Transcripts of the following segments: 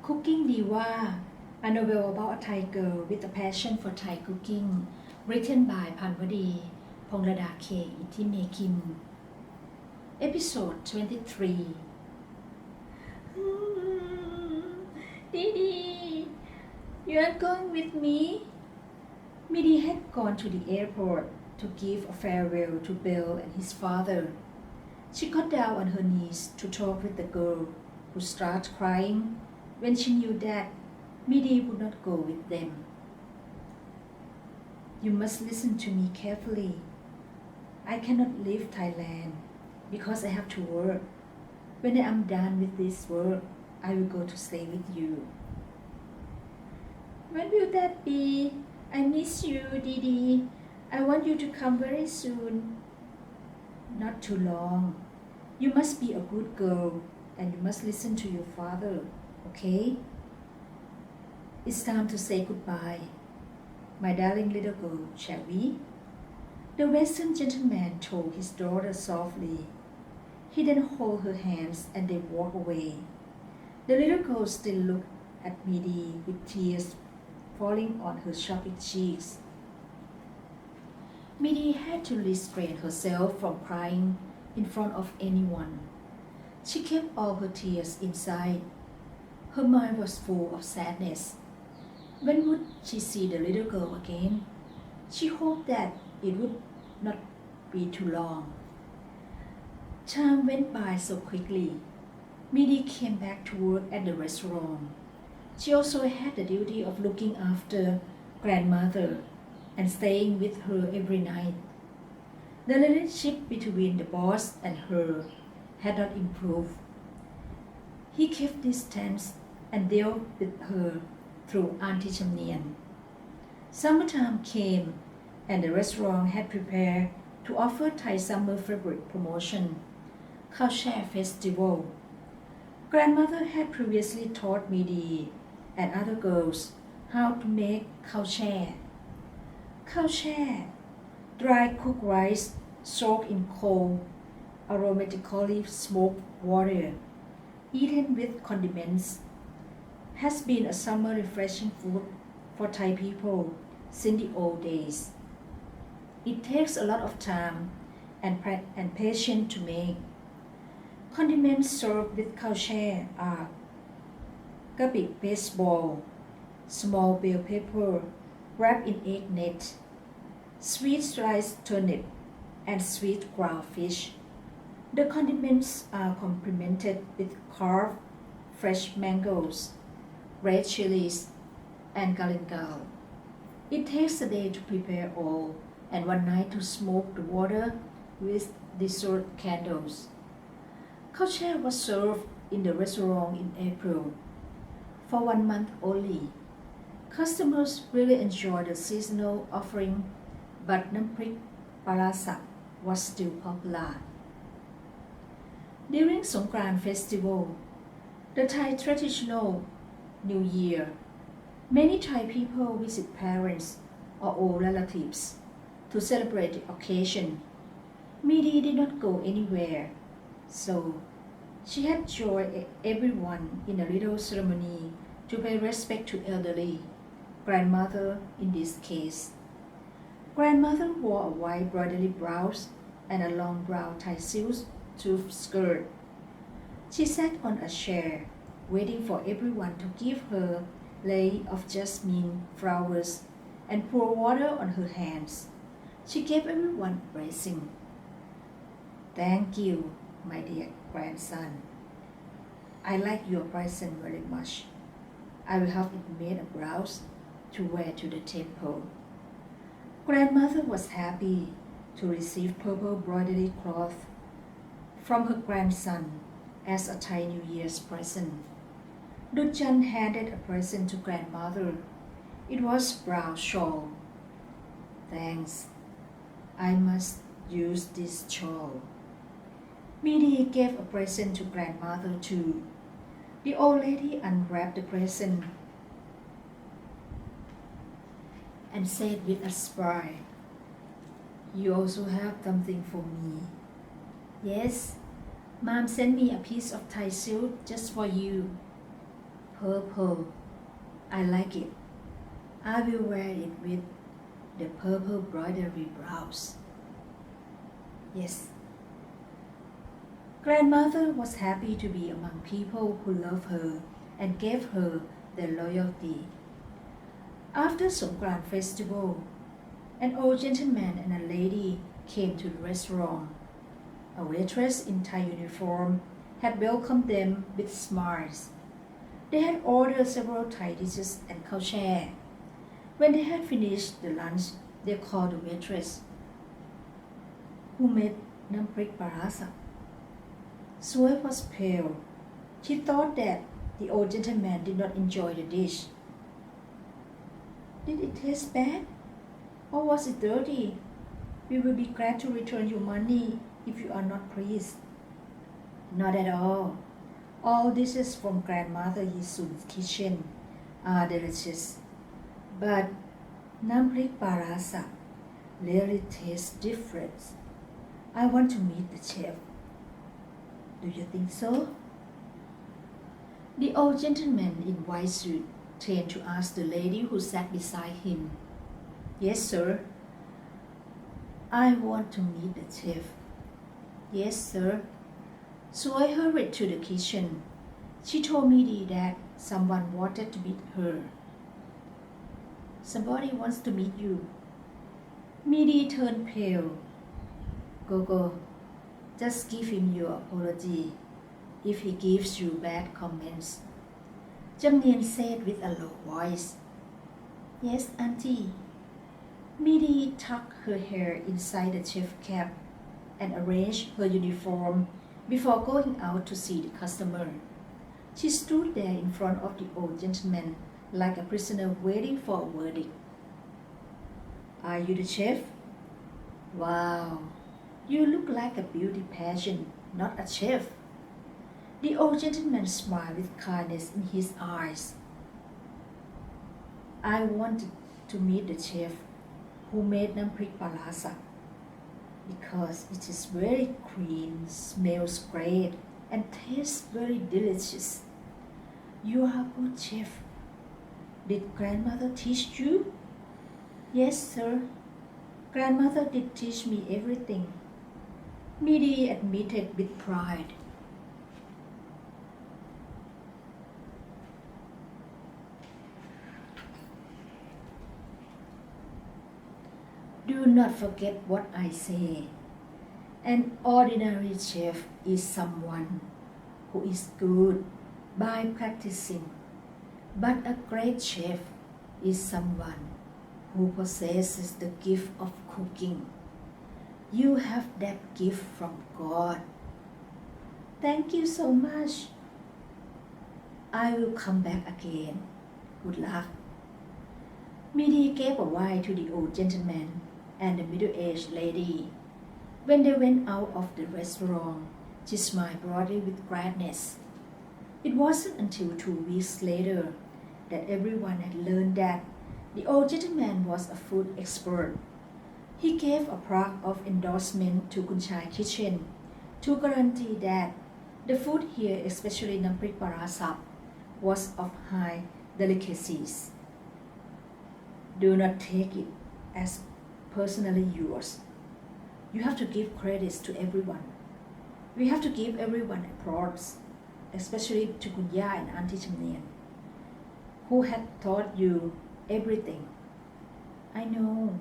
Cooking Diva, a novel about a Thai girl with a passion for Thai cooking, written by Panwadee, Ponglada K, Ittimakin. Episode 23. Didi, you are going with me? Midi had gone to the airport to give a farewell to Bill and his father. She got down on her knees to talk with the girl, who started crying when she knew that Midi would not go with them. You must listen to me carefully. I cannot leave Thailand because I have to work. When I am done with this work, I will go to stay with you. When will that be? I miss you, Didi. I want you to come very soon. Not too long. You must be a good girl and you must listen to your father, okay? It's time to say goodbye. My darling little girl, shall we? The Western gentleman told his daughter softly. He then held her hands and they walked away. The little girl still looked at Midi with tears falling on her chubby cheeks. Midi had to restrain herself from crying in front of anyone. She kept all her tears inside. Her mind was full of sadness. When would she see the little girl again? She hoped that it would not be too long. Time went by so quickly. Midi came back to work at the restaurant. She also had the duty of looking after grandmother and staying with her every night. The relationship between the boss and her had not improved. He kept distance and dealt with her through Ittimakin. Summertime came and the restaurant had prepared to offer Thai summer favorite promotion, Khao Share Festival. Grandmother had previously taught Midi and other girls how to make khao share. Khao share, dry cooked rice soaked in cold, aromatically smoked water, eaten with condiments, has been a summer refreshing food for Thai people since the old days. It takes a lot of time and patience to make. Condiments served with khao share are garlic paste ball, small bell pepper wrapped in egg net, sweet sliced turnip, and sweet ground fish. The condiments are complemented with carved fresh mangoes, red chilies, and galangal. It takes a day to prepare all and one night to smoke the water with dessert candles. Khao share was served in the restaurant in April. For 1 month only. Customers really enjoyed the seasonal offering, but Namprik Parasak was still popular. During Songkran festival, the Thai traditional New Year, many Thai people visit parents or old relatives to celebrate the occasion. Midi did not go anywhere, so she had joined everyone in a little ceremony to pay respect to elderly, grandmother in this case. Grandmother wore a white broidery blouse and a long brown Thai silk skirt. She sat on a chair, waiting for everyone to give her lei of jasmine flowers and pour water on her hands. She gave everyone a blessing. Thank you, my dear grandson. I like your present very much. I will have it made a blouse to wear to the temple. Grandmother was happy to receive purple broidery cloth from her grandson as a Thai New Year's present. Duchan handed a present to grandmother. It was brown shawl. Thanks. I must use this shawl. Midi gave a present to grandmother too. The old lady unwrapped the present and said with a smile, "You also have something for me." "Yes, Mom sent me a piece of Thai silk just for you." Purple. I like it. I will wear it with the purple broidery blouse. Yes. Grandmother was happy to be among people who loved her and gave her their loyalty. After Songkran festival, an old gentleman and a lady came to the restaurant. A waitress in Thai uniform had welcomed them with smiles. They had ordered several Thai dishes and khao chai. When they had finished the lunch, they called the waitress, who made namprik parasa. Sue was pale. She thought that the old gentleman did not enjoy the dish. Did it taste bad? Or was it dirty? We will be glad to return your money if you are not pleased. Not at all. All dishes from Grandmother Yisun's kitchen are delicious. But namprik parasa really tastes different. I want to meet the chef. Do you think so? The old gentleman in white suit turned to ask the lady who sat beside him. Yes, sir. I want to meet the chef. Yes, sir. So I hurried to the kitchen. She told me that someone wanted to meet her. Somebody wants to meet you. Midi turned pale. Go. Just give him your apology if he gives you bad comments. Jamnien said with a low voice. Yes, auntie. Midi tucked her hair inside the chef cap and arranged her uniform before going out to see the customer. She stood there in front of the old gentleman like a prisoner waiting for a verdict. Are you the chef? Wow, you look like a beauty pageant, not a chef. The old gentleman smiled with kindness in his eyes. I wanted to meet the chef who made namprik parasa because it is very clean, smells great, and tastes very delicious. You are a good chef. Did grandmother teach you? Yes, sir. Grandmother did teach me everything. Midi admitted with pride. Do not forget what I say. An ordinary chef is someone who is good by practicing, but a great chef is someone who possesses the gift of cooking. You have that gift from God. Thank you so much. I will come back again. Good luck. Midi gave a wine to the old gentleman and the middle-aged lady. When they went out of the restaurant, she smiled broadly with gladness. It wasn't until 2 weeks later that everyone had learned that the old gentleman was a food expert. He gave a plaque of endorsement to Kunchai Kitchen to guarantee that the food here, especially namprik parasa, was of high delicacies. Do not take it as personally yours. You have to give credits to everyone. We have to give everyone applause, especially to Kunya and Auntie Jamnien, who had taught you everything. I know.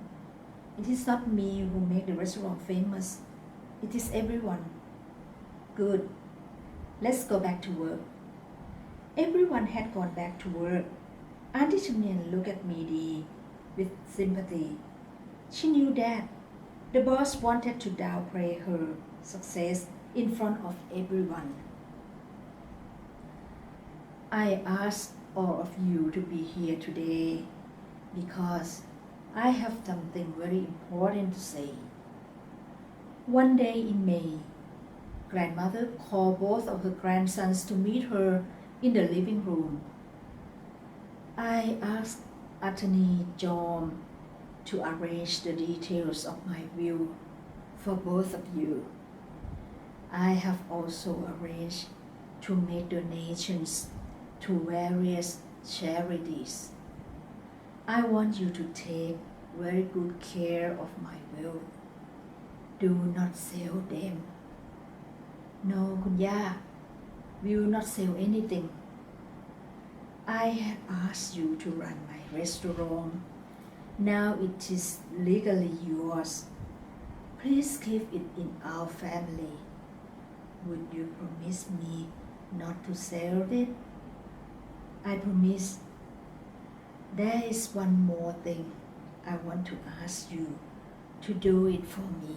It is not me who made the restaurant famous. It is everyone. Good. Let's go back to work. Everyone had gone back to work. Auntie Jamnien looked at Midi with sympathy. She knew that the boss wanted to downplay her success in front of everyone. I asked all of you to be here today because I have something very important to say. One day in May, grandmother called both of her grandsons to meet her in the living room. I asked Attorney John to arrange the details of my will for both of you. I have also arranged to make donations to various charities. I want you to take very good care of my wealth. Do not sell them. No, คุณย่า we will not sell anything. I had asked you to run my restaurant. Now it is legally yours. Please keep it in our family. Would you promise me not to sell it? I promise. There is one more thing I want to ask you to do it for me.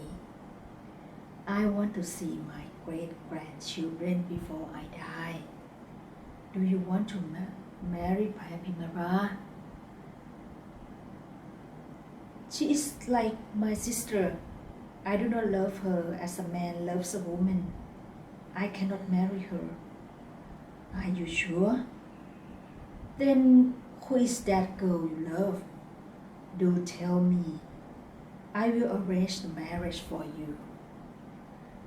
I want to see my great-grandchildren before I die. Do you want to marry By Panwadee? She is like my sister. I do not love her as a man loves a woman. I cannot marry her. Are you sure? Then who is that girl you love? Do tell me. I will arrange the marriage for you.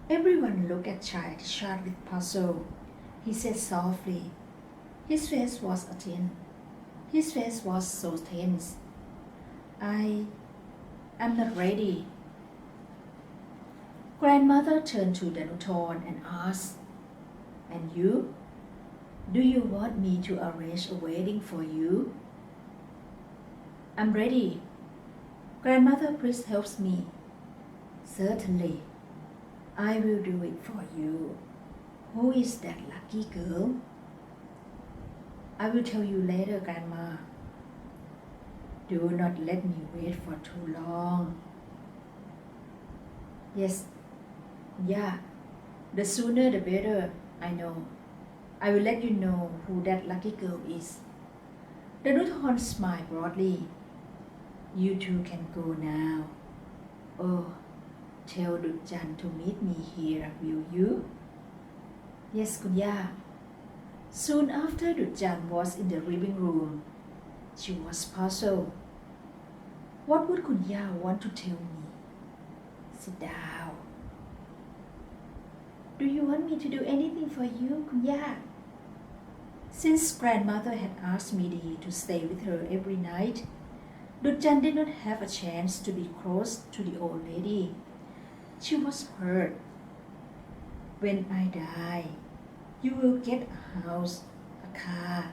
Everyone looked at Chad with puzzle. He said softly. His face was so tense. I am not ready. Grandmother turned to the Nuton and asked, And you? Do you want me to arrange a wedding for you? I'm ready. Grandmother, please help me. Certainly. I will do it for you. Who is that lucky girl? I will tell you later, Grandma. Do not let me wait for too long. Yes, yeah, the sooner the better, I know. I will let you know who that lucky girl is. The Nuton smiled broadly. You two can go now. Oh, tell Dutjan to meet me here, will you? Yes, คุณย่า Soon after Dutjan was in the living room, she was puzzled. What would คุณย่า want to tell me? Sit down. Do you want me to do anything for you, คุณย่า Since grandmother had asked Midi to stay with her every night, Dutjan did not have a chance to be close to the old lady. She was hurt. When I die, you will get a house, a car,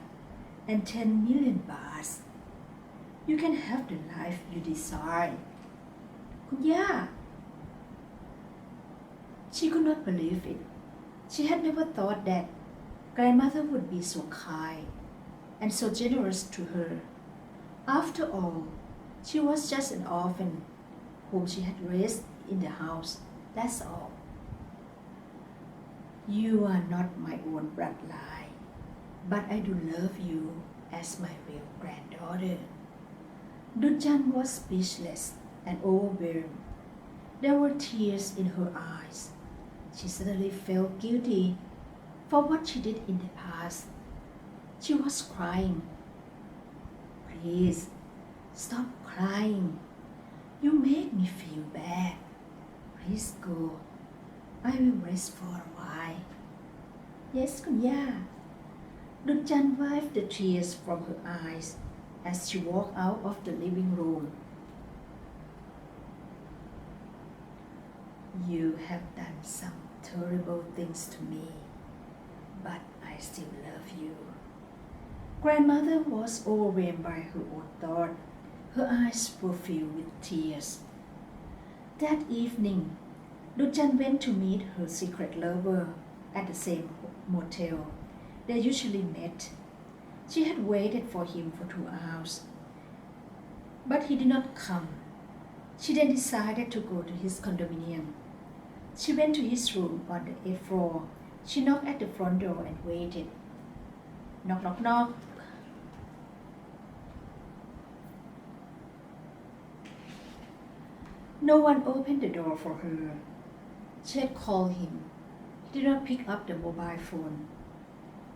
and 10 million baht. You can have the life you desire. คุณย่า She could not believe it. She had never thought that grandmother would be so kind and so generous to her. After all, she was just an orphan whom she had raised in the house, that's all. You are not my own bloodline, but I do love you as my real granddaughter. Dutjan was speechless and overwhelmed. There were tears in her eyes. She suddenly felt guilty for what she did in the past. She was crying. Please, stop crying. You make me feel bad. Please go. I will rest for a while. Yes, คุณย่า Dutjan wiped the tears from her eyes as she walked out of the living room. You have done some terrible things to me, but I still love you. Grandmother was overwhelmed by her own thought. Her eyes were filled with tears. That evening, Dutjan went to meet her secret lover at the same motel they usually met. She had waited for him for 2 hours, but he did not come. She then decided to go to his condominium. She went to his room on the 8th floor. She knocked at the front door and waited. Knock, knock, knock. No one opened the door for her. She had called him. He did not pick up the mobile phone.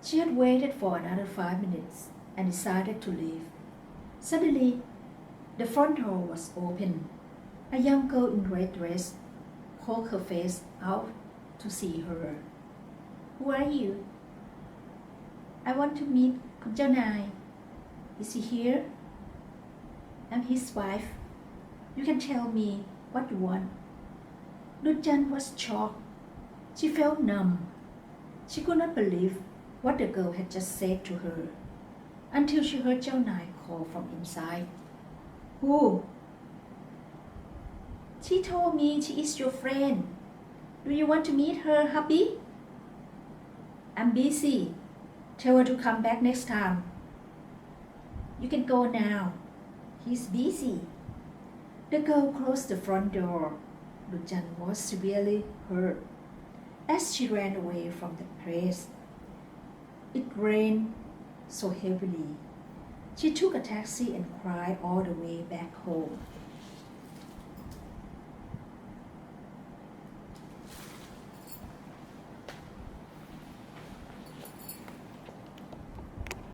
She had waited for another 5 minutes and decided to leave. Suddenly, the front door was open. A young girl in red dress poked her face out to see her. Who are you? I want to meet คุณเจ้านาย Is he here? I'm his wife. You can tell me what you want. Dujan was shocked. She felt numb. She could not believe what the girl had just said to her until she heard เจ้านาย call from inside. Who? She told me she is your friend. Do you want to meet her, hubby? I'm busy. Tell her to come back next time. You can go now. He's busy. The girl closed the front door. Dujan was severely hurt as she ran away from the place. It rained so heavily. She took a taxi and cried all the way back home.